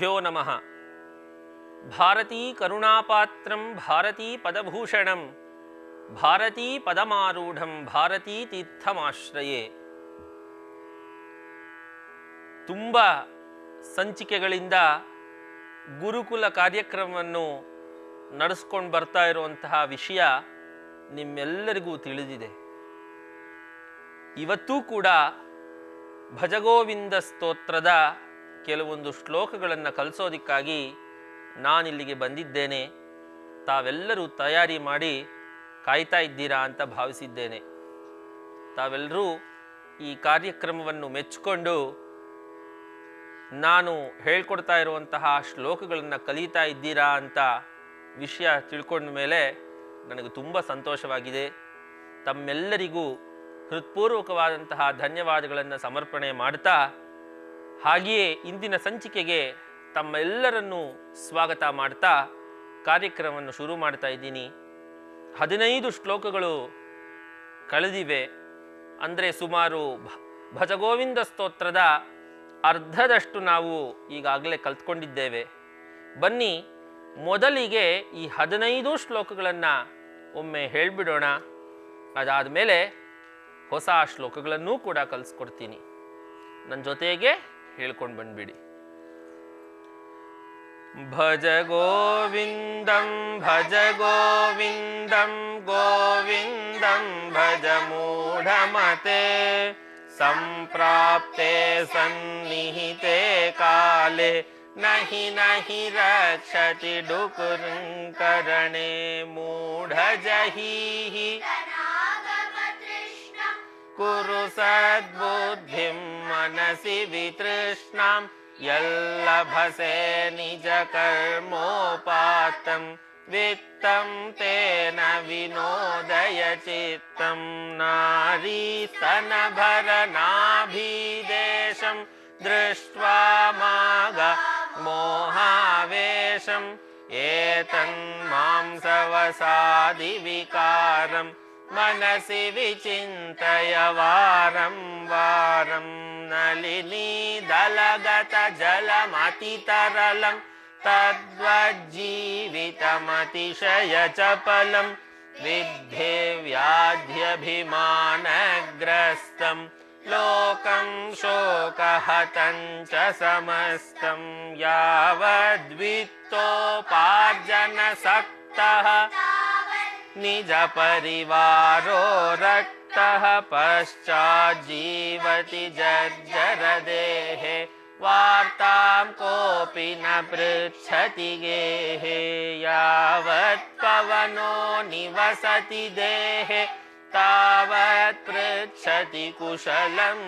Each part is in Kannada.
श्रीगुरुभ्यो नमः। भारती करुणापात्रं भारती पदभूषणं भारती पदमारूढं भारती तीर्थमाश्रये। ತುಂಬ ಸಂಚಿಕೆಗಳಿಂದ ಗುರುಕುಲ ಕಾರ್ಯಕ್ರಮವನ್ನು ನಡೆಸ್ಕೊಂಡು ಬರ್ತಾ ಇರುವಂತಹ ವಿಷಯ ನಿಮ್ಮೆಲ್ಲರಿಗೂ ತಿಳಿದಿದೆ. ಇವತ್ತೂ ಕೂಡ ಭಜಗೋವಿಂದ ಸ್ತೋತ್ರದ ಕೆಲವೊಂದು ಶ್ಲೋಕಗಳನ್ನು ಕಲಿಸೋದಕ್ಕಾಗಿ ನಾನಿಲ್ಲಿಗೆ ಬಂದಿದ್ದೇನೆ. ತಾವೆಲ್ಲರೂ ತಯಾರಿ ಮಾಡಿ ಕಾಯ್ತಾ ಇದ್ದೀರಾ ಅಂತ ಭಾವಿಸಿದ್ದೇನೆ. ತಾವೆಲ್ಲರೂ ಈ ಕಾರ್ಯಕ್ರಮವನ್ನು ಮೆಚ್ಚಿಕೊಂಡು ನಾನು ಹೇಳ್ಕೊಡ್ತಾ ಇರುವಂತಹ ಶ್ಲೋಕಗಳನ್ನು ಕಲಿತಾ ಇದ್ದೀರಾ ಅಂತ ವಿಷಯ ತಿಳ್ಕೊಂಡ ಮೇಲೆ ನನಗೆ ತುಂಬ ಸಂತೋಷವಾಗಿದೆ. ತಮ್ಮೆಲ್ಲರಿಗೂ ಹೃತ್ಪೂರ್ವಕವಾದಂತಹ ಧನ್ಯವಾದಗಳನ್ನು ಸಮರ್ಪಣೆ ಮಾಡ್ತಾ, ಹಾಗೆಯೇ ಇಂದಿನ ಸಂಚಿಕೆಗೆ ತಮ್ಮೆಲ್ಲರನ್ನೂ ಸ್ವಾಗತ ಮಾಡ್ತಾ ಕಾರ್ಯಕ್ರಮವನ್ನು ಶುರು ಮಾಡ್ತಾ ಇದ್ದೀನಿ. 15 ಶ್ಲೋಕಗಳು ಕಳೆದಿವೆ. ಅಂದರೆ ಸುಮಾರು ಭಜಗೋವಿಂದ ಸ್ತೋತ್ರದ ಅರ್ಧದಷ್ಟು ನಾವು ಈಗಾಗಲೇ ಕಲ್ತ್ಕೊಂಡಿದ್ದೇವೆ. ಬನ್ನಿ ಮೊದಲಿಗೆ ಈ 15 ಶ್ಲೋಕಗಳನ್ನು ಒಮ್ಮೆ ಹೇಳಿಬಿಡೋಣ. ಅದಾದ ಮೇಲೆ ಹೊಸ ಶ್ಲೋಕಗಳನ್ನೂ ಕೂಡ ಕಲಿಸ್ಕೊಡ್ತೀನಿ. ನನ್ನ ಜೊತೆಗೆ ಹೇಳ್ಕೊಂಡು ಬಂದ್ಬಿಡಿ. ಭಜ ಗೋವಿಂದಂ ಭಜ ಗೋವಿಂದಂ ಗೋವಿಂದಂ ಭಜ ಮೂಢಮತೆ ಸಂಪ್ರಾಪ್ತೆ ಸನ್ನಿಹಿತೆ ಕಾಲೆ ನಹಿ ನಹಿ ರಕ್ಷತಿ ಡುಕುರುಂಕರಣೆ ಮೂಢಜಹೀಹಿ ಕುರು ಸದ್ಬುದ್ಧಿಂ ಮನಸಿ ವಿತೃಷ್ಣಾಂ ಯಲ್ಲಭಸೆ ನಿಜ ಕರ್ಮೋಪಾತಂ ವಿತ್ತಂ ತೇನ ವಿನೋದಯ ಚಿತ್ತಂ ನಾರೀ ಸ್ತನಭರನಾಭಿದೇಶಂ ದೃಷ್ಟ್ವಾ ಮಾಗ ಮೋಹಾವೇಶಂ ಏತನ್ಮಾಂಸವಸಾದಿ ವಿಕಾರಂ मनसि विचिन्तय वारं वारं नलिनी दलगत जलमतितरलं तद्वज्जीवितमतिशय चपलं विद्धे व्याध्यभिमानग्रस्तं लोकं शोकहतं च समस्तं यावद्वित्तोपार्जनसक्तः निज परिवारो रक्तः पश्चाज्जीवति जर्जरदेहे वार्तां कोऽपि न पृच्छति गेहे यावत् पवनो निवसति देहे तावत् पृच्छति कुशलम्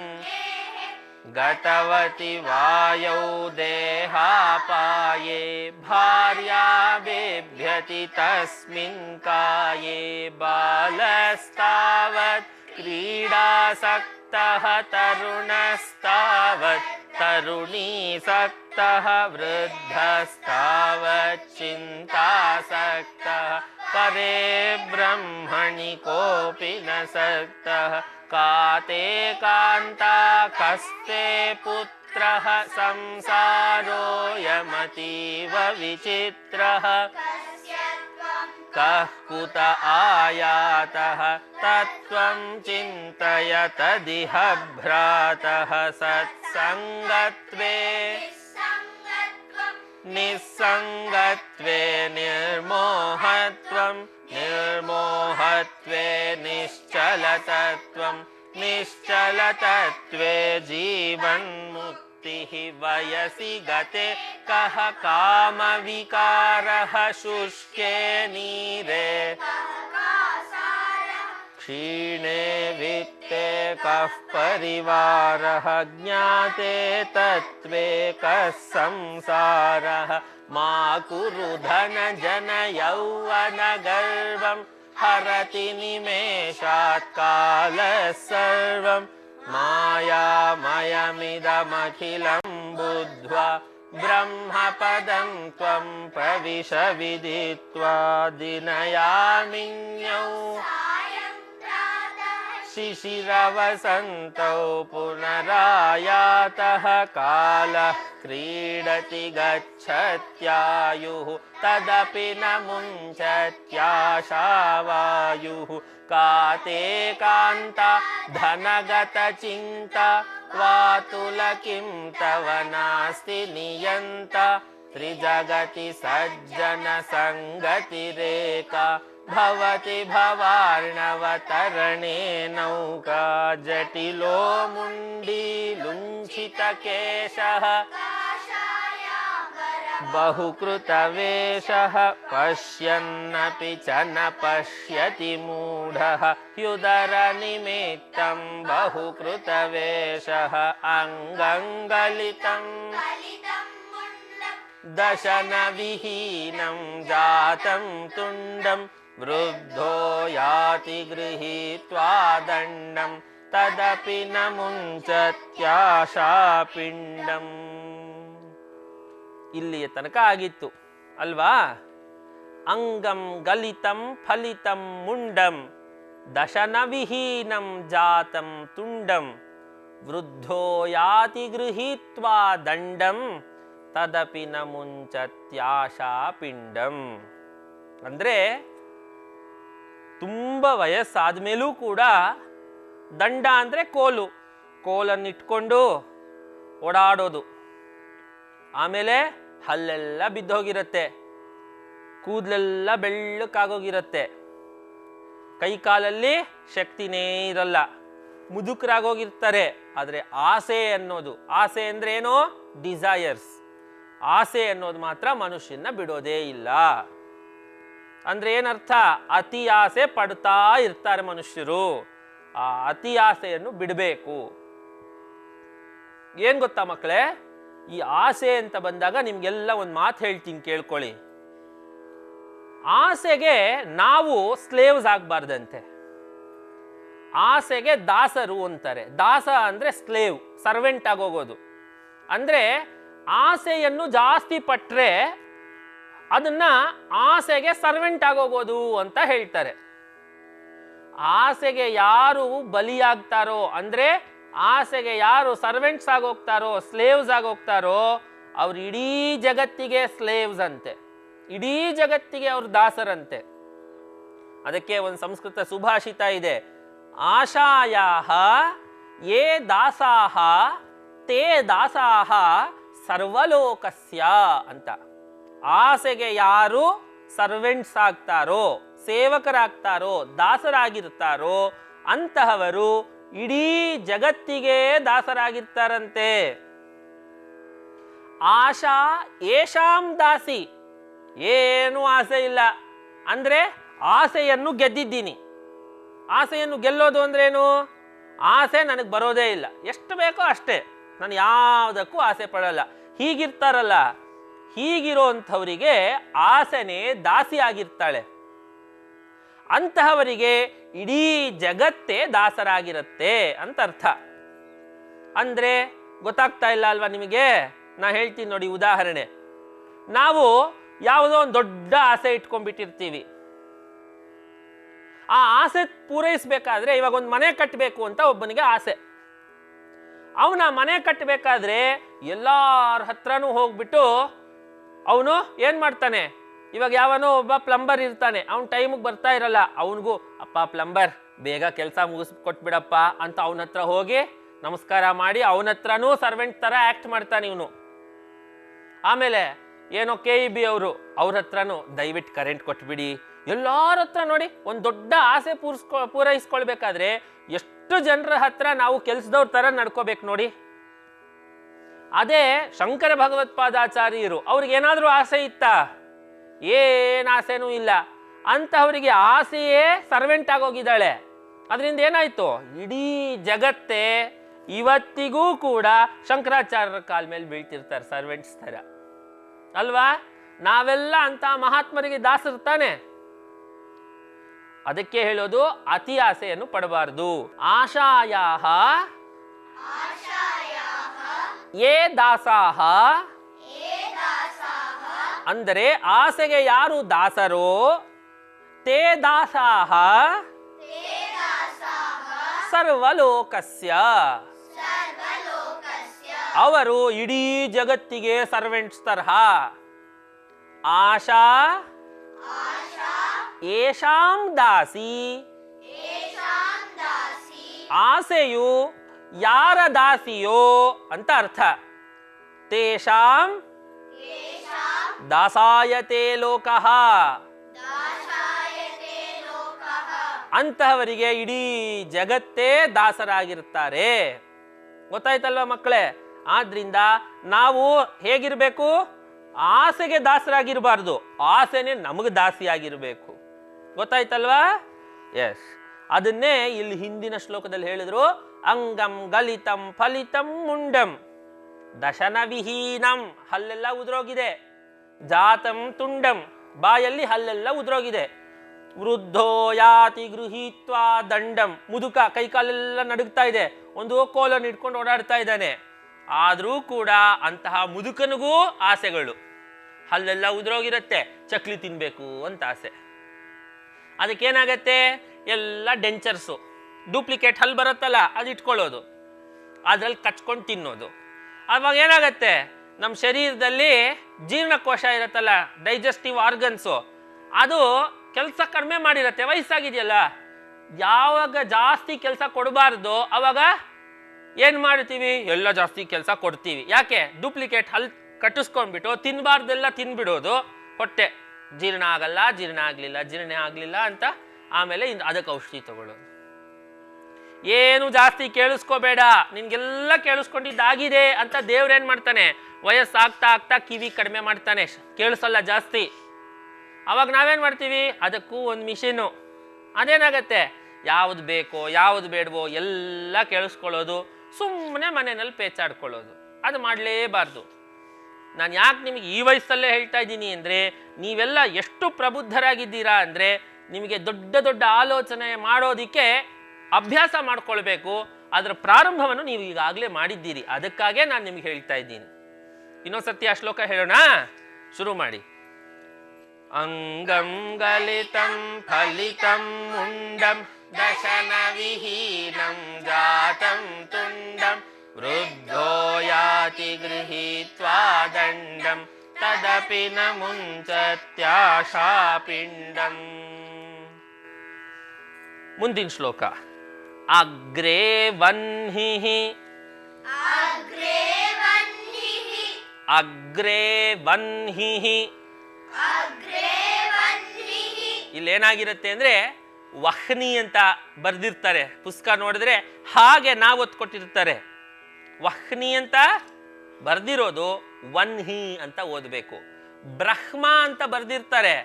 गतवति वायौ देहापाये भार्या बिभ्यति तस्मिन् काये बालस्तावत् क्रीडासक्तः तरुणस्तावत् तरुणीसक्तः वृद्धस्तावत् चिन्तासक्तः परे ब्रह्मणि कोऽपि न सक्तः काते कान्ता कस्ते पुत्रः संसारोऽयमतीव विचित्रः कः कुत आयातः तत्त्वं चिन्तय तदिह भ्रातः सत्सङ्गत्वे निस्सङ्गत्वे निर्मोहत्वं निर्मोहत्वे निश्चलतत्वं निश्चलतत्वे जीवन्मुक्तिः वयसि गते कः कामविकारः शुष्के नीरे क्षीणे वित्ते कः परिवारः ज्ञाते तत्त्वे कः संसारः मा कुरु धन जन यौवन गर्वं हरति निमेषात् कालः सर्वं मायामयमिदमखिलं बुद्ध्वा ब्रह्मपदं त्वं प्रविश विदित्वा दिनयामिन्यौ शिशिरवसन्तौ पुनरायातः कालः क्रीडति गच्छत्यायुः तदपि न मुञ्चत्याशावायुः का ते कान्ता धनगतचिन्ता वातुल किं तव नास्ति नियन्ता त्रिजगति सज्जन संगतिरेका भवति भवार्णवतरणे नौका जटिलो मुण्डीलुञ्छितकेशः बहुकृतवेषः पश्यन्नपि च न पश्यति मूढः ह्युदरनिमित्तं बहुकृतवेषः अङ्गङ्गलितं दशनविहीनं जातं तुण्डं वृद्धो याति गृहीत्वा दण्डं तदपि न मुञ्चत्याशापिण्डम्. ಇಲ್ಲಿಯ ತನಕ ಆಗಿತ್ತು ಅಲ್ವಾ? ಅಂಗಂ ಗಲಿತಂ ಫಲಿತಂ ಮುಂಡಂ ದಶನವಿಹೀನಂ ಜಾತಂ ತುಂಡಂ ವೃದ್ಧೋ ಯಾತಿ ಗೃಹೀತ್ವಾ ದಂಡಂ ತದಪಿ ನ ಮುಂಚತ್ಯಾಶಾ ಪಿಂಡಂ. ಅಂದರೆ ತುಂಬ ವಯಸ್ಸಾದ ಮೇಲೂ ಕೂಡ ದಂಡ ಅಂದರೆ ಕೋಲು, ಕೋಲನ್ನಿಟ್ಕೊಂಡು ಓಡಾಡೋದು. ಆಮೇಲೆ ಹಲ್ಲೆಲ್ಲ ಬಿದ್ದೋಗಿರುತ್ತೆ, ಕೂದಲೆಲ್ಲ ಬೆಳ್ಳಕ್ಕಾಗೋಗಿರುತ್ತೆ, ಕೈಕಾಲಲ್ಲಿ ಶಕ್ತಿನೇ ಇರಲ್ಲ, ಮುದುಕರಾಗೋಗಿರ್ತಾರೆ. ಆದರೆ ಆಸೆ ಅನ್ನೋದು, ಆಸೆ ಅಂದ್ರೆ ಏನೋ ಡಿಸೈರ್ಸ್, ಆಸೆ ಅನ್ನೋದು ಮಾತ್ರ ಮನುಷ್ಯನ ಬಿಡೋದೇ ಇಲ್ಲ. ಅಂದ್ರೆ ಏನರ್ಥ? ಅತಿ ಆಸೆ ಪಡ್ತಾ ಇರ್ತಾರೆ ಮನುಷ್ಯರು. ಆ ಅತಿ ಆಸೆಯನ್ನು ಬಿಡಬೇಕು. ಏನ್ ಗೊತ್ತಾ ಮಕ್ಕಳೇ, ಈ ಆಸೆ ಅಂತ ಬಂದಾಗ ನಿಮ್ಗೆಲ್ಲ ಒಂದು ಮಾತು ಹೇಳ್ತೀನಿ ಕೇಳ್ಕೊಳ್ಳಿ. ಆಸೆಗೆ ನಾವು ಸ್ಲೇವ್ಸ್ ಆಗಬಾರ್ದಂತೆ. ಆಸೆಗೆ ದಾಸರು ಅಂತಾರೆ. ದಾಸ ಅಂದ್ರೆ ಸ್ಲೇವ್, ಸರ್ವೆಂಟ್ ಆಗೋಗೋದು. ಅಂದ್ರೆ ಆಸೆಯನ್ನು ಜಾಸ್ತಿ ಪಟ್ರೆ ಅದನ್ನ ಆಸೆಗೆ ಸರ್ವೆಂಟ್ ಆಗೋಗೋದು ಅಂತ ಹೇಳ್ತಾರೆ. ಆಸೆಗೆ ಯಾರು ಬಲಿಯಾಗ್ತಾರೋ, ಅಂದ್ರೆ ಆಸೆಗೆ ಯಾರು ಸರ್ವೆಂಟ್ಸ್ ಆಗೋಗ್ತಾರೋ, ಸ್ಲೇವ್ಸ್ ಆಗೋಗ್ತಾರೋ, ಅವ್ರು ಇಡೀ ಜಗತ್ತಿಗೆ ಸ್ಲೇವ್ಸ್ ಅಂತೆ, ಇಡೀ ಜಗತ್ತಿಗೆ ಅವ್ರು ದಾಸರಂತೆ. ಅದಕ್ಕೆ ಒಂದು ಸಂಸ್ಕೃತ ಸುಭಾಷಿತ ಇದೆ, ಆಶಾಯಾಹ ಯೇ ದಾಸಾಹ ತೇ ದಾಸಾಹ ಸರ್ವಲೋಕಸ್ಯ ಅಂತ. ಆಸೆಗೆ ಯಾರು ಸರ್ವೆಂಟ್ಸ್ ಆಗ್ತಾರೋ, ಸೇವಕರಾಗ್ತಾರೋ, ದಾಸರಾಗಿರ್ತಾರೋ ಅಂತಹವರು ಇಡೀ ಜಗತ್ತಿಗೆ ದಾಸರಾಗಿರ್ತಾರಂತೆ. ಆಶಾ ಏಷಾಂ ದಾಸಿ, ಏನು ಆಸೆ ಇಲ್ಲ ಅಂದ್ರೆ ಆಸೆಯನ್ನು ಗೆದ್ದಿದ್ದೀನಿ. ಆಸೆಯನ್ನು ಗೆಲ್ಲೋದು ಅಂದ್ರೇನು? ಆಸೆ ನನಗೆ ಬರೋದೇ ಇಲ್ಲ, ಎಷ್ಟು ಬೇಕೋ ಅಷ್ಟೇ, ನಾನು ಯಾವುದಕ್ಕೂ ಆಸೆ ಪಡಲ್ಲ, ಹೀಗಿರ್ತಾರಲ್ಲ, ಹೀಗಿರೋಂಥವರಿಗೆ ಆಸೆನೇ ದಾಸಿ ಆಗಿರ್ತಾಳೆ. ಅಂತಹವರಿಗೆ ಇಡೀ ಜಗತ್ತೇ ದಾಸರಾಗಿರುತ್ತೆ ಅಂತ ಅರ್ಥ. ಅಂದ್ರೆ ಗೊತ್ತಾಗ್ತಾ ಇಲ್ಲ ಅಲ್ವಾ ನಿಮಗೆ? ನಾ ಹೇಳ್ತೀನಿ ನೋಡಿ ಉದಾಹರಣೆ. ನಾವು ಯಾವುದೋ ಒಂದು ದೊಡ್ಡ ಆಸೆ ಇಟ್ಕೊಂಡ್ಬಿಟ್ಟಿರ್ತೀವಿ. ಆ ಆಸೆ ಪೂರೈಸಬೇಕಾದ್ರೆ ಇವಾಗ ಒಂದು ಮನೆ ಕಟ್ಟಬೇಕು ಅಂತ ಒಬ್ಬನಿಗೆ ಆಸೆ. ಅವನ ಮನೆ ಕಟ್ಟಬೇಕಾದ್ರೆ ಎಲ್ಲರ ಹತ್ರನೂ ಹೋಗ್ಬಿಟ್ಟು ಅವನು ಏನು ಮಾಡ್ತಾನೆ, ಇವಾಗ ಯಾವನೋ ಒಬ್ಬ ಪ್ಲಂಬರ್ ಇರ್ತಾನೆ, ಅವನ ಟೈಮಿಗೆ ಬರ್ತಾ ಇರಲ್ಲ, ಅವನಿಗೂ ಅಪ್ಪ ಪ್ಲಂಬರ್ ಬೇಗ ಕೆಲಸ ಮುಗಿಸ್ಕೊಟ್ಬಿಡಪ್ಪ ಅಂತ ಅವನ ಹತ್ರ ಹೋಗಿ ನಮಸ್ಕಾರ ಮಾಡಿ ಅವನ ಹತ್ರನೂ ಸರ್ವೆಂಟ್ ಥರ ಆ್ಯಕ್ಟ್ ಮಾಡ್ತಾನೆ ಇವನು. ಆಮೇಲೆ ಏನೋ KEB ಅವರು, ಅವ್ರ ಹತ್ರನೂ ದಯವಿಟ್ಟು ಕರೆಂಟ್ ಕೊಟ್ಬಿಡಿ. ಎಲ್ಲರ ಹತ್ರ ನೋಡಿ ಒಂದು ದೊಡ್ಡ ಆಸೆ ಪೂರೈಸ್ಕೊಳ್ಬೇಕಾದ್ರೆ ಎಷ್ಟು ಜನರ ಹತ್ರ ನಾವು ಕೆಲಸದವ್ರ ಥರ ನಡ್ಕೋಬೇಕು ನೋಡಿ. ಅದೇ ಶಂಕರ ಭಗವತ್ಪಾದಾಚಾರ್ಯರು, ಅವ್ರಿಗೇನಾದರೂ ಆಸೆ ಇತ್ತಾ? ಏನು ಆಸೆನೂ ಇಲ್ಲ. ಅಂತಹವರಿಗೆ ಆಸೆಯೇ ಸರ್ವೆಂಟ್ ಆಗೋಗಿದ್ದಾಳೆ. ಅದರಿಂದ ಏನಾಯ್ತು? ಇಡೀ ಜಗತ್ತೇ ಇವತ್ತಿಗೂ ಕೂಡ ಶಂಕರಾಚಾರ್ಯರ ಕಾಲ ಮೇಲೆ ಬೀಳ್ತಿರ್ತಾರೆ, ಸರ್ವೆಂಟ್ಸ್ ಥರ ಅಲ್ವಾ? ನಾವೆಲ್ಲ ಅಂತ ಮಹಾತ್ಮರಿಗೆ ದಾಸರು ತಾನೆ. ಅದಕ್ಕೆ ಹೇಳೋದು ಅತಿ ಆಸೆಯನ್ನು ಪಡಬಾರದು. ಆಶಾಯಾಹ ಯೇ ದಾಸಾಹ, ಅಂದರೆ ಆಸೆಗೆ ಯಾರು ದಾಸರೋ, ತೇ ದಾಸಾಹ ಸರ್ವಲೋಕಸ್ಯ, ಅವರು ಇಡೀ ಜಗತ್ತಿಗೆ ಸರ್ವೆಂಟ್ಸ್ ತರಹ. ಆಶಾ ಏಷಾಂ ದಾಸಿ, ಆಸೆಯು ಯಾರ ದಾಸಿಯೋ ಅಂತ ಅರ್ಥ. ತೇಷಾಂ ದಾಸಾಯತೆ ಲೋಕಃ, ಅಂತಹವರಿಗೆ ಇಡೀ ಜಗತ್ತೇ ದಾಸರಾಗಿರ್ತಾರೆ. ಗೊತ್ತಾಯ್ತಲ್ವ ಮಕ್ಕಳೇ? ಆದ್ರಿಂದ ನಾವು ಹೇಗಿರ್ಬೇಕು? ಆಸೆಗೆ ದಾಸರಾಗಿರಬಾರ್ದು, ಆಸೆನೆ ನಮಗೆ ದಾಸಿಯಾಗಿರ್ಬೇಕು. ಗೊತ್ತಾಯ್ತಲ್ವಾ? ಎಸ್, ಅದನ್ನೇ ಇಲ್ಲಿ ಹಿಂದಿನ ಶ್ಲೋಕದಲ್ಲಿ ಹೇಳಿದ್ರು. ಅಂಗಂ ಗಲಿತಂ ಫಲಿತಂ ಮುಂಡಂ ದಶನ ವಿಹೀನಂ, ಹಲ್ಲೆಲ್ಲ ಉದ್ರೋಗಿದೆ. ಜಾತಂ ತುಂಡಂ, ಬಾಯಲ್ಲಿ ಹಲ್ಲೆಲ್ಲ ಉದ್ರೋಗಿದೆ. ವೃದ್ಧೋ ಯಾತಿ ಗೃಹೀತ್ವಾ ದಂಡಂ, ಮುದುಕ ಕೈಕಾಲೆಲ್ಲ ನಡುಗ್ತಾ ಇದೆ, ಒಂದು ಕೋಲನ್ನು ಇಟ್ಕೊಂಡು ಓಡಾಡ್ತಾ ಇದ್ದಾನೆ. ಆದರೂ ಕೂಡ ಅಂತಹ ಮುದುಕನಿಗೂ ಆಸೆಗಳು. ಹಲ್ಲೆಲ್ಲ ಉದ್ರೋಗಿರುತ್ತೆ, ಚಕ್ಲಿ ತಿನ್ಬೇಕು ಅಂತ ಆಸೆ. ಅದಕ್ಕೇನಾಗತ್ತೆ? ಎಲ್ಲ ಡೆಂಚರ್ಸು, ಡೂಪ್ಲಿಕೇಟ್ ಹಲ್ಲು ಬರುತ್ತಲ್ಲ ಅದು ಇಟ್ಕೊಳ್ಳೋದು, ಅದ್ರಲ್ಲಿ ಕಚ್ಕೊಂಡು ತಿನ್ನೋದು. ಅವಾಗ ಏನಾಗತ್ತೆ? ನಮ್ಮ ಶರೀರದಲ್ಲಿ ಜೀರ್ಣಕೋಶ ಇರುತ್ತಲ್ಲ, ಡೈಜೆಸ್ಟಿವ್ ಆರ್ಗನ್ಸು, ಅದು ಕೆಲಸ ಕಡಿಮೆ ಮಾಡಿರುತ್ತೆ. ವಯಸ್ಸಾಗಿದೆಯಲ್ಲ, ಯಾವಾಗ ಜಾಸ್ತಿ ಕೆಲಸ ಕೊಡಬಾರ್ದು ಅವಾಗ ಏನು ಮಾಡ್ತೀವಿ? ಎಲ್ಲ ಜಾಸ್ತಿ ಕೆಲಸ ಕೊಡ್ತೀವಿ. ಯಾಕೆ? ಡೂಪ್ಲಿಕೇಟ್ ಹಲ್ಲು ಕಟ್ಟಿಸ್ಕೊಂಡ್ಬಿಟ್ಟು ತಿನ್ನಬಾರ್ದೆಲ್ಲ ತಿನ್ಬಿಡೋದು. ಹೊಟ್ಟೆ ಜೀರ್ಣ ಆಗಲ್ಲ, ಜೀರ್ಣ ಆಗಲಿಲ್ಲ ಅಂತ ಆಮೇಲೆ ಅದಕ್ಕೆ ಔಷಧಿ ತಗೊಳ್ಳೋದು. ಏನು ಜಾಸ್ತಿ ಕೇಳಿಸ್ಕೋಬೇಡ, ನಿನ್ಗೆಲ್ಲ ಕೇಳಿಸ್ಕೊಂಡಿದ್ದಾಗಿದೆ ಅಂತ ದೇವ್ರೇನು ಮಾಡ್ತಾನೆ? ವಯಸ್ಸಾಗ್ತಾ ಆಗ್ತಾ ಕಿವಿ ಕಡಿಮೆ ಮಾಡ್ತಾನೆ, ಕೇಳಿಸಲ್ಲ ಜಾಸ್ತಿ. ಅವಾಗ ನಾವೇನು ಮಾಡ್ತೀವಿ? ಅದಕ್ಕೂ ಒಂದು ಮಿಷಿನ್ನು. ಅದೇನಾಗತ್ತೆ? ಯಾವುದು ಬೇಕೋ ಯಾವುದು ಬೇಡವೋ ಎಲ್ಲ ಕೇಳಿಸ್ಕೊಳ್ಳೋದು, ಸುಮ್ಮನೆ ಮನೆಯಲ್ಲಿ ಪೇಚಾಡ್ಕೊಳ್ಳೋದು. ಅದು ಮಾಡಲೇಬಾರ್ದು. ನಾನು ಯಾಕೆ ನಿಮಗೆ ಈ ವಯಸ್ಸಲ್ಲೇ ಹೇಳ್ತಾ ಇದ್ದೀನಿ ಅಂದರೆ, ನೀವೆಲ್ಲ ಎಷ್ಟು ಪ್ರಬುದ್ಧರಾಗಿದ್ದೀರಾ ಅಂದರೆ ನಿಮಗೆ ದೊಡ್ಡ ದೊಡ್ಡ ಆಲೋಚನೆ ಮಾಡೋದಕ್ಕೆ ಅಭ್ಯಾಸ ಮಾಡ್ಕೊಳ್ಬೇಕು. ಅದರ ಪ್ರಾರಂಭವನ್ನು ನೀವು ಈಗಾಗಲೇ ಮಾಡಿದ್ದೀರಿ. ಅದಕ್ಕಾಗೇ ನಾನು ನಿಮಗೆ ಹೇಳ್ತಾ ಇದ್ದೀನಿ. ಇನ್ನೊಂದ್ಸತಿ ಆ ಶ್ಲೋಕ ಹೇಳೋಣ, ಶುರು ಮಾಡಿ. ಅಂಗಂ ಗಲಿತಂ ಫಲಿತಂ ಮುಂಡಂ ದಶನ ವಿಹೀನಂ ಜಾತಂ ತುಂಡಂ ವೃದ್ಧೋ ಯಾತಿ ಗೃಹೀತ್ವಾ ದಂಡಂ ತದಪಿ ನ ಮುಂಚತ್ಯಾಶಾಪಿಂಡಂ. ಮುಂದಿನ ಶ್ಲೋಕ. ಅಗ್ರೇ ವನ್ಹಿಃ ಅಗ್ರೇ ವನ್ಹಿಃ. ಇಲ್ಲೇನಾಗಿರುತ್ತೆ ಅಂದರೆ ವಹ್ನಿ ಅಂತ ಬರೆದಿರ್ತಾರೆ, ಪುಸ್ತಕ ನೋಡಿದ್ರೆ ಹಾಗೆ ನಾವು ಒತ್ಕೊಟ್ಟಿರ್ತಾರೆ. ವಹ್ನಿ ಅಂತ ಬರ್ದಿರೋದು ವನ್ಹಿ ಅಂತ ಓದಬೇಕು. ಬ್ರಹ್ಮ ಅಂತ ಬರ್ದಿರ್ತಾರೆ,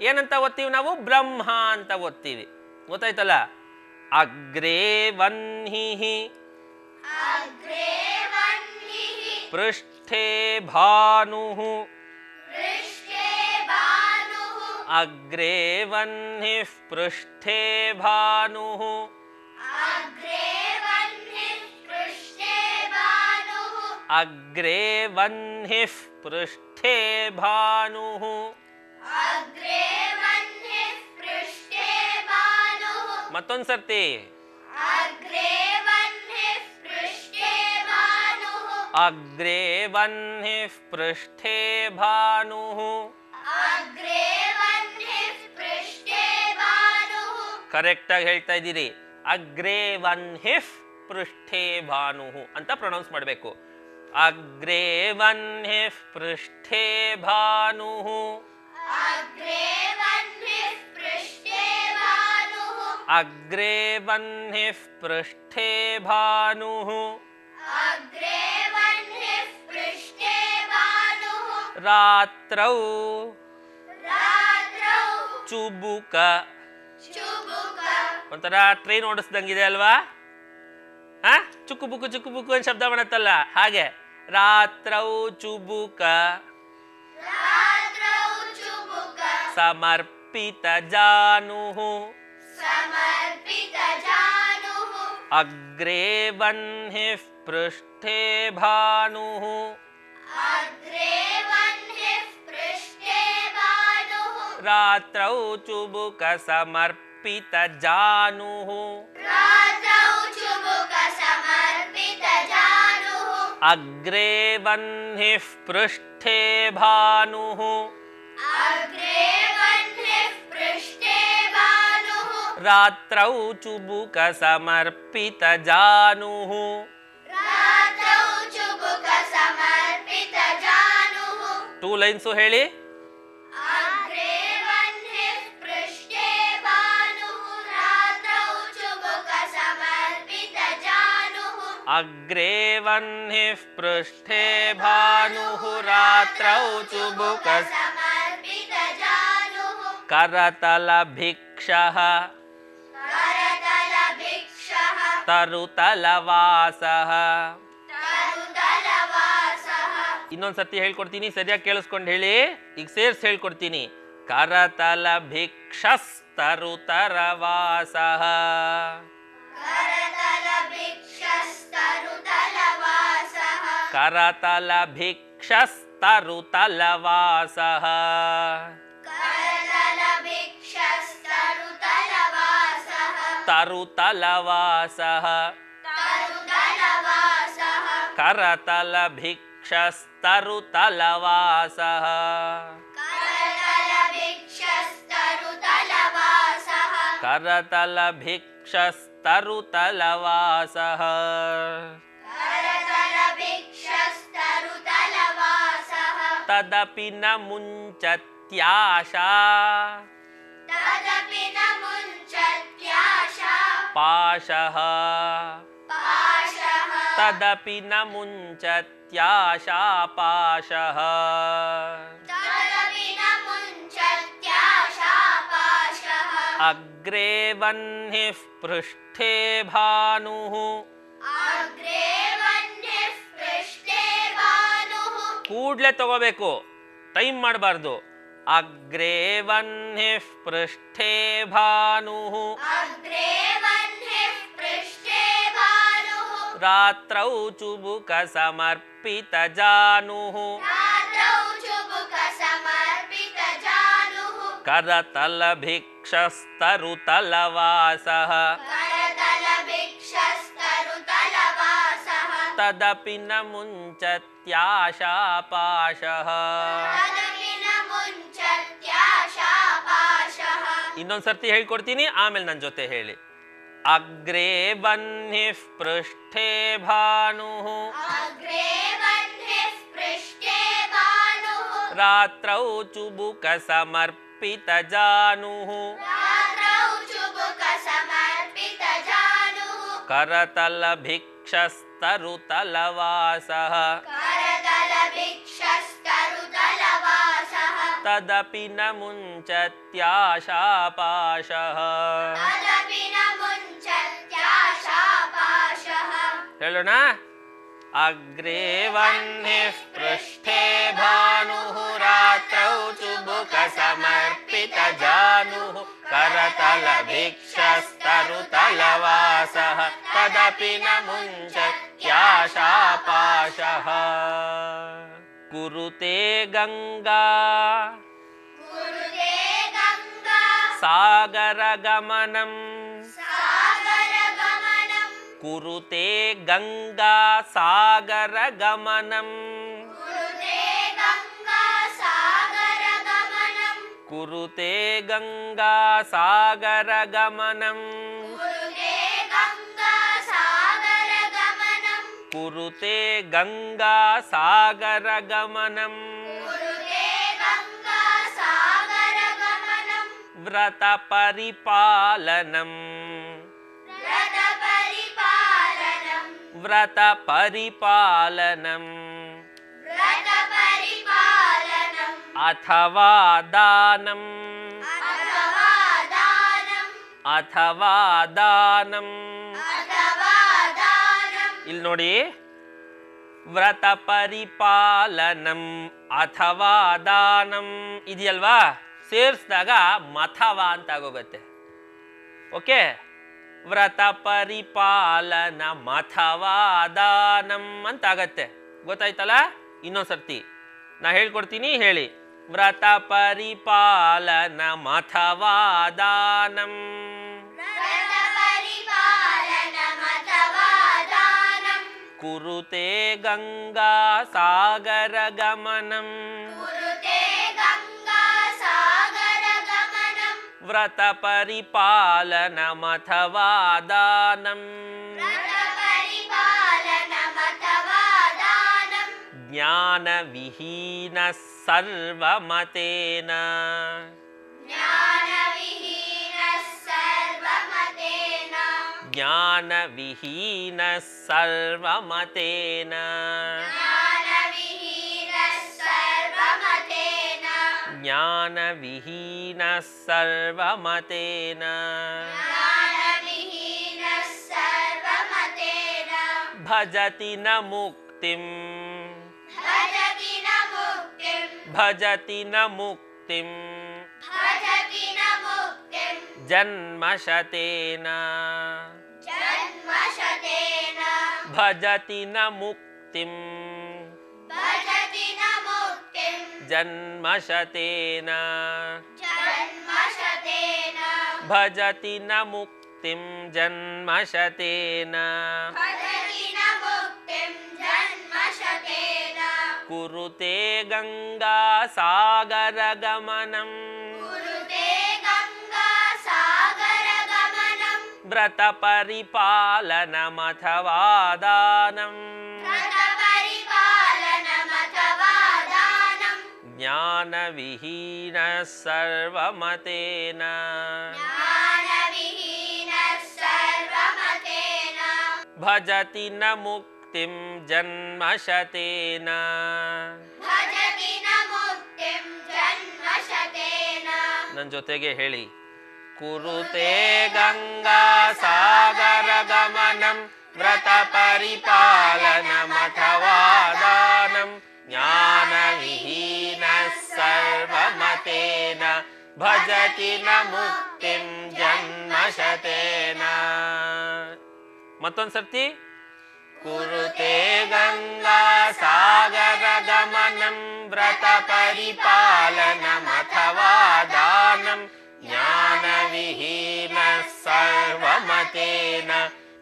ಏನಂತ ಓದ್ತೀವಿ ನಾವು? ಬ್ರಹ್ಮ ಅಂತ ಓದ್ತೀವಿ. ಗೊತ್ತಾಯ್ತಲ್ಲ? ಅಗ್ರೇ ವನ್ಹಿಃ ಪೃಷ್ಠೇ ಭಾನುಃ ಅಗ್ರೇ ವನ್ಹಿಃ ಪೃಷ್ಠೇ ಭಾನುಃ ಅಗ್ರೇ ವನ್ಹಿಃ ಪೃಷ್ಠೇ ಭಾನುಃ. ಮತ್ತೊಂದು ಸರ್ತಿ. ಅಗ್ರೇ ವನ್ಹಿಃ ಪೃಷ್ಠೇ ಭಾನುಃ. ಕರೆಕ್ಟಾಗಿ ಹೇಳ್ತಾ ಇದ್ದೀರಿ. ಅಗ್ರೇ ವನ್ಹಿಃ ಪೃಷ್ಠೇ ಭಾನುಃ ಅಂತ ಪ್ರೊನೌನ್ಸ್ ಮಾಡಬೇಕು. ಅಗ್ರೇ ವನ್ಹಿಃ ಪೃಷ್ಠೇ ಭಾನುಃ. ಅಗ್ರೇ ವನ್ಹಿಃ ಪೃಷ್ಠೇ ಭಾನುಃ. ರಾತ್ರೌ ಚುಬುಕ. ಒಂಥರ ಟ್ರೈನ್ ಓಡಿಸ್ದಂಗಿದೆ ಅಲ್ವಾ? ಚುಕ್ಕು ಬುಕ್ಕು ಅಂತ ಶಬ್ದ ಮಾಡತ್ತಲ್ಲ ಹಾಗೆ. ರಾತ್ರೌ ಚುಬುಕ ಸಮರ್ಪಿತ ಜಾನುಃ. ಅಗ್ರೇ ವನ್ಹಿಃ ಪೃಷ್ಠೇ ಭಾನುಃ. ರಾತ್ರೌ ಚುಬುಕ ಸಮರ್ಪಿತ ಜಾನುಃ. अग्रे वह्निः पृष्ठे भानुः रात्रौ चुबुकसमर्पितजानुः 2 ಲೈನ್ಸ್ ಹೇಳಿ अग्रे वह्निः पृष्ठे भानुः रात्रौ चुबुकसमर्पितजानुः करतलभिक्षः तरुतलवासः ಇನ್ನೊಂದ್ಸತಿ ಹೇಳ್ಕೊಡ್ತೀನಿ ಸರಿಯಾಗಿ ಕೇಳಿಸ್ಕೊಂಡು ಹೇಳಿ ಈಗ ಸೇರ್ಸಿ ಹೇಳ್ಕೊಡ್ತೀನಿ करतलभिक्षस्तरुतलवासः करतलभिक्षस्तरुतलवासः तरुतलवासः करतलभिक्षस्तरुतलवासः करतलभिक्षस्तरुतलवासः तदपि न मुञ्चत्याशा पाशः तदपि न मुञ्चत्याशा पाशः अग्रे वह्निः पृष्ठे भानुः ಕೂಡ್ಲೆ ತಗೋಬೇಕು ಟೈಮ್ ಮಾಡಬಾರ್ದು अग्रे वह्निः पृष्ठे भानुः रात्रौ चुबुकसमर्पितजानुः करतलभिक्षस्तरुतलवासः तदपि न मुञ्चत्याशा पाशः ಇನ್ನೊಂದ್ಸರ್ತಿ ಹೇಳ್ಕೊಡ್ತೀನಿ ಆಮೇಲೆ ನನ್ನ ಜೊತೆ ಹೇಳಿ अग्रे वह्निः पृष्ठे भानुः रात्रौ चुबुकसमर्पितजानुः करतलभिक्षस्तरुतलवासः तदपि न मुञ्चत्याशा पाशः ಹೇಳೋಣ अग्रे वह्निः पृष्ठे भानुः रात्रौ चुबुकसमर्पितजानुः करतलभिक्षस्तरुतलवासः तदपि न मुञ्चत्याशा पाशः कुरुते गंगा सागरगमनं कुरुते गंगा सागरगमनं कुरुते गंगा सागरगमनं कुरुते गंगा सागरगमनं व्रतपरिपालनं व्रतपरिपालनं अथवा दानं अथवा दानं ಇಲ್ಲಿ ನೋಡಿ ವ್ರತಪರಿಪಾಲನಂ ಅಥವಾ ದಾನಂ ಇದೆಯಲ್ವಾ ಸೇರಿಸಿದಾಗ ಮಥವ ಅಂತ ಆಗೋಗುತ್ತೆ ಓಕೆ ವ್ರತಪರಿಪಾಲನ ಮಥವಾ ದಾನಂ ಅಂತ ಆಗತ್ತೆ ಗೊತ್ತಾಯ್ತಲ್ಲ ಇನ್ನೊಂದ್ಸರ್ತಿ ನಾ ಹೇಳ್ಕೊಡ್ತೀನಿ ಹೇಳಿ ವ್ರತಪರಿಪಾಲನ ಮಥವಾ ದಾನಂ कुरुते ಗಂಗಾ ಸಾಗರ ಗಮನಂ ವ್ರತ ಪರಿಪಾಲನಮಥವಾ ದಾನಂ ಜ್ಞಾನ ವಿಹೀನ ಸರ್ವಮತೇನ ಜ್ಞಾನ ವಿಹೀನ ಸರ್ವಮತೇನ ಜ್ಞಾನ ವಿಹೀನ ಸರ್ವಮತೇನ ಭಜತಿ ನ ಮುಕ್ತಿಂ ಭಜತಿ ನ ಮುಕ್ತಿಂ ಜನ್ಮಶತೇನ ಭಜತಿ ನ ಮುಕ್ತಿಂ ಜನ್ಮಶತೇನ ಭಜತಿ ನ ಮುಕ್ತಿಂ ಜನ್ಮಶತೇನ ಕುರುತೆ ಗಂಗಾ ಸಾಗರ ಗಮನಂ ವ್ರತ ಪರಿಪಾಲನಮಥವಾ ದಾನಂ ಜ್ಞಾನ ವಿಹೀನ ಸರ್ವಮತೇನ ಭಜತಿ ನ ಮುಕ್ತಿಂ ಜನ್ಮಶತೇನ ನನ್ನ ಜೊತೆಗೆ ಹೇಳಿ. ಕುರುತೆ ಗಂಗಾ ಸಾಗರ ಗಮನಂ ವ್ರತ ಪರಿಪಾಲನಮಥವಾ ದಾನಂ ಜ್ಞಾನ ವಿಹೀನ ಸರ್ವಮತೇನ ಭಜತಿ ನ ಮುಕ್ತಿಂ ಜನ್ಮಶತೇನ. ಮತ್ತೊಂದು ಸರ್ತಿ. ಕುರುತೆ ಗಂಗಾ ಸಾಗರ ಗಮನಂ ವ್ರತ ಪರಿಪಾಲನಮಥವಾ ದಾನಂ ಜ್ಞಾನ ವಿಹೀನ ಸರ್ವಮತೇನ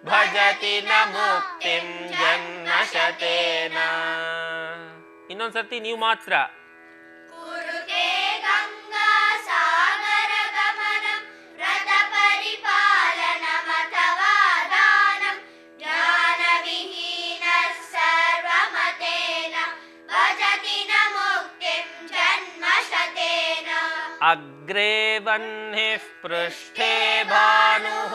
ಭಜತಿ ನ ಮುಕ್ತಿಂ ಜನ್ಮಶತೇನ. ಇನ್ನೊಂದು ಸರ್ತಿ ನೀವು ಮಾತ್ರ. ಅಗ್ರೇ ವಹ್ನಿಃ ಪೃಷ್ಠೇ ಭಾನುಃ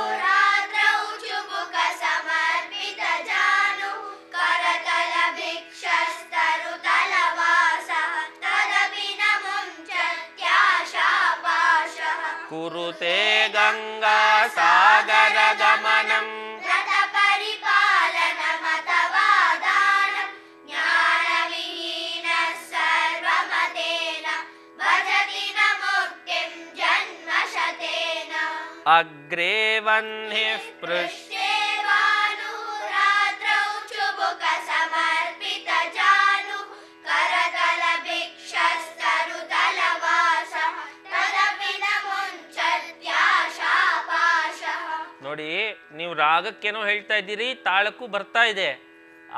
ಕುರುತೆ ಗಂಗಾ ಸಾಗರ ಗಮನಂ ಅಗ್ರೇ ವಹ್ನಿಃ ಪೃಷ್ಠೇ ನೋಡಿ, ನೀವು ರಾಗಕ್ಕೇನೋ ಹೇಳ್ತಾ ಇದ್ದೀರಿ, ತಾಳಕ್ಕೂ ಬರ್ತಾ ಇದೆ,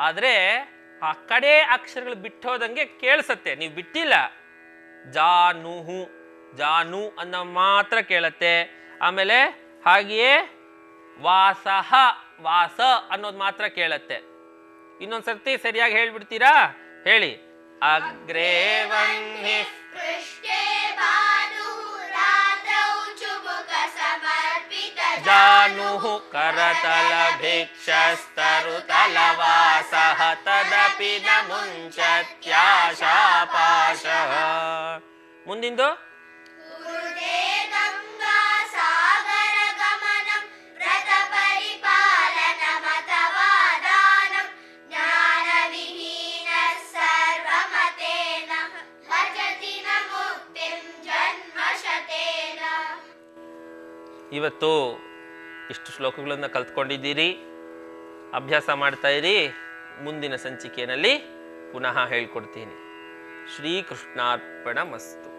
ಆದರೆ ಆ ಕಡೆ ಅಕ್ಷರಗಳು ಬಿಟ್ಟೋದಂಗೆ ಕೇಳಿಸತ್ತೆ. ನೀವು ಬಿಟ್ಟಿಲ್ಲ. ಜಾನುಹು ಜಾನು ಅನ್ನೋ ಮಾತ್ರ ಕೇಳತ್ತೆ. ಆಮೇಲೆ ಹಾಗೆಯೇ ವಾಸಹ ವಾಸ ಅನ್ನೋದು ಮಾತ್ರ ಕೇಳತ್ತೆ. ಇನ್ನೊಂದು ಸರ್ತಿ ಸರಿಯಾಗಿ ಹೇಳ್ಬಿಡ್ತೀರಾ? ಹೇಳಿ. ಅಗ್ರೇ ವಹ್ನಿಃ ಜಾನುಃ ಕರತಲ ಭಿಕ್ಷಸ್ತರುತಲವಾಸಃ ತದಪಿ ನ ಮುಂಚತ್ಯಾಶಾಪಾಶಃ. ಮುಂದಿಂದು. ಇವತ್ತು ಇಷ್ಟು ಶ್ಲೋಕಗಳನ್ನು ಕಲ್ತ್ಕೊಂಡಿದ್ದೀರಿ, ಅಭ್ಯಾಸ ಮಾಡ್ತಾ ಇರಿ. ಮುಂದಿನ ಸಂಚಿಕೆಯಲ್ಲಿ ಪುನಃ ಹೇಳ್ಕೊಡ್ತೀನಿ. ಶ್ರೀಕೃಷ್ಣಾರ್ಪಣಮಸ್ತು.